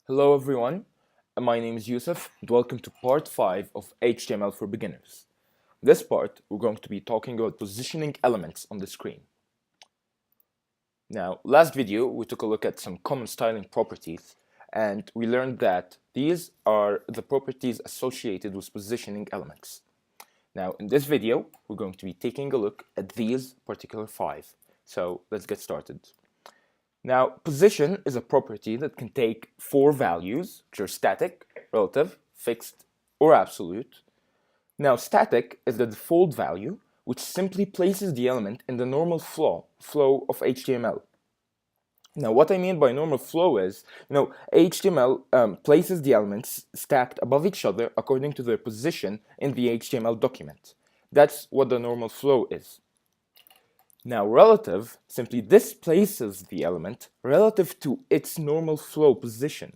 Hello everyone, my name is Yusuf and welcome to part 5 of HTML for Beginners. In this part, we're going to be talking about positioning elements on the screen. Now, last video we took a look at some common styling properties and we learned that these are the properties associated with positioning elements. Now, in this video, we're going to be taking a look at these particular 5. So, let's get started. Now, position is a property that can take 4 values, which are static, relative, fixed, or absolute. Now, static is the default value, which simply places the element in the normal flow of HTML. Now, what I mean by normal flow is, HTML places the elements stacked above each other according to their position in the HTML document. That's what the normal flow is. Now, relative simply displaces the element relative to its normal flow position.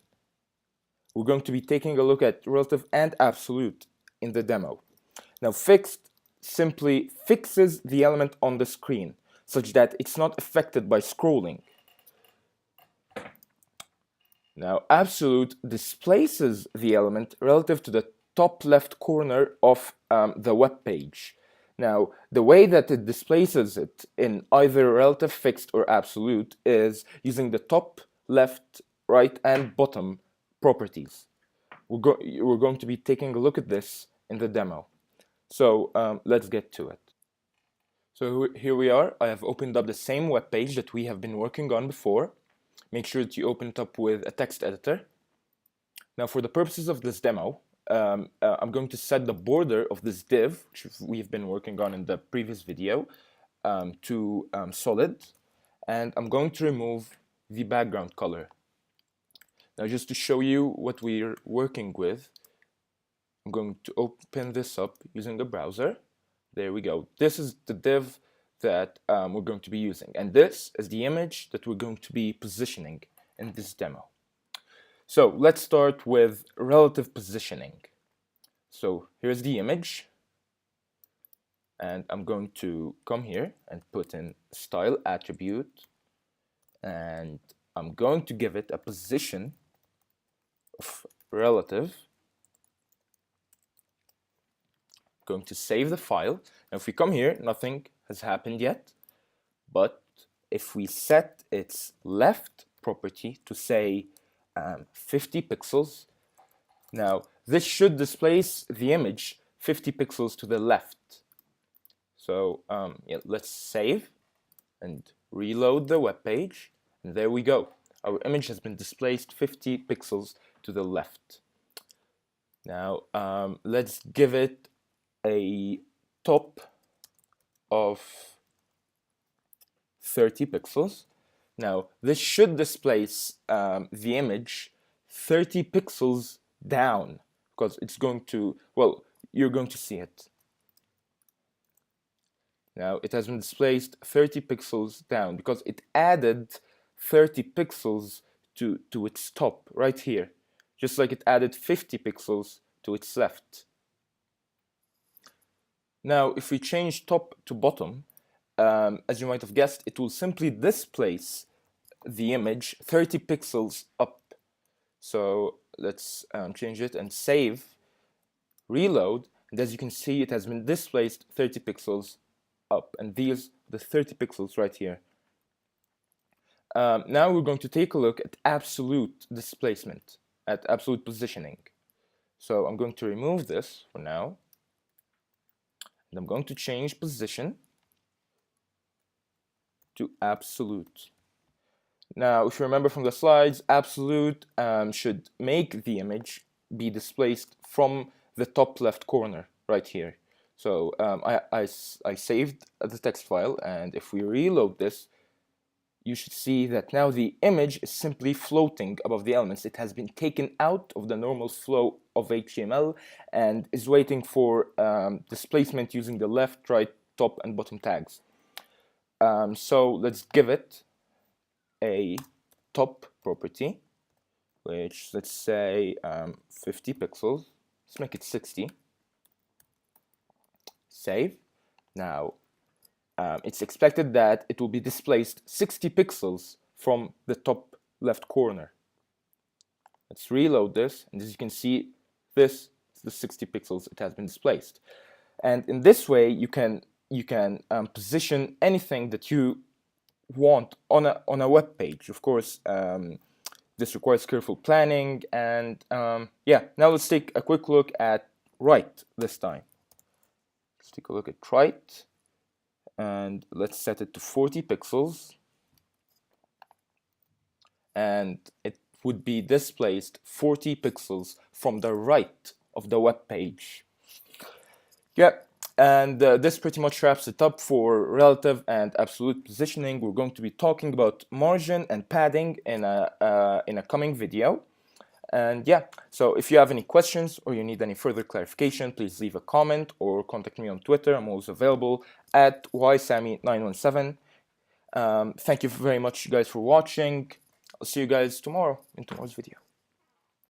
We're going to be taking a look at relative and absolute in the demo. Now, fixed simply fixes the element on the screen such that it's not affected by scrolling. Now, absolute displaces the element relative to the top left corner of the web page. Now, the way that it displaces it in either relative, fixed, or absolute is using the top, left, right, and bottom properties. We're going to be taking a look at this in the demo. So let's get to it. So here we are. I have opened up the same web page that we have been working on before. Make sure that you open it up with a text editor. Now, for the purposes of this demo, I'm going to set the border of this div, which we've been working on in the previous video, to solid, and I'm going to remove the background color. Now, just to show you what we're working with, I'm going to open this up using the browser. There we go. This is the div that we're going to be using, and this is the image that we're going to be positioning in this demo. So let's start with relative positioning. So here's the image, and I'm going to come here and put in style attribute, and I'm going to give it a position of relative. I'm going to save the file. Now if we come here, nothing has happened yet, but if we set its left property to say 50 pixels. Now, this should displace the image 50 pixels to the left. So yeah, let's save and reload the web page, and there we go. Our image has been displaced 50 pixels to the left. Now, let's give it a top of 30 pixels. Now, this should displace the image 30 pixels down, because it's going to, well, you're going to see it. Now, it has been displaced 30 pixels down because it added 30 pixels to its top right here, just like it added 50 pixels to its left. Now, if we change top to bottom, as you might have guessed, it will simply displace the image 30 pixels up. So let's change it and save, reload, and as you can see, it has been displaced 30 pixels up, and these are the 30 pixels right here. Now we're going to take a look at absolute displacement, at absolute positioning. So I'm going to remove this for now, and I'm going to change position to absolute. Now, if you remember from the slides, absolute should make the image be displaced from the top left corner right here. So I saved the text file, and if we reload this, you should see that now the image is simply floating above the elements. It has been taken out of the normal flow of HTML and is waiting for displacement using the left, right, top, and bottom tags. So let's give it a top property, which let's say 50 pixels. Let's make it 60. Save. Now, it's expected that it will be displaced 60 pixels from the top left corner. Let's reload this, and as you can see, this is the 60 pixels. It has been displaced, and in this way you can position anything that you want on a web page. Of course, this requires careful planning, and yeah. Now let's take a quick look at right this time. Let's take a look at right, and let's set it to 40 pixels, and it would be displaced 40 pixels from the right of the web page. Yeah, and this pretty much wraps it up for relative and absolute positioning. We're going to be talking about margin and padding in a coming video. And yeah, so if you have any questions or you need any further clarification, please leave a comment or contact me on Twitter. I'm always available at ysami917. Thank you very much, you guys, for watching. I'll see you guys tomorrow in tomorrow's video.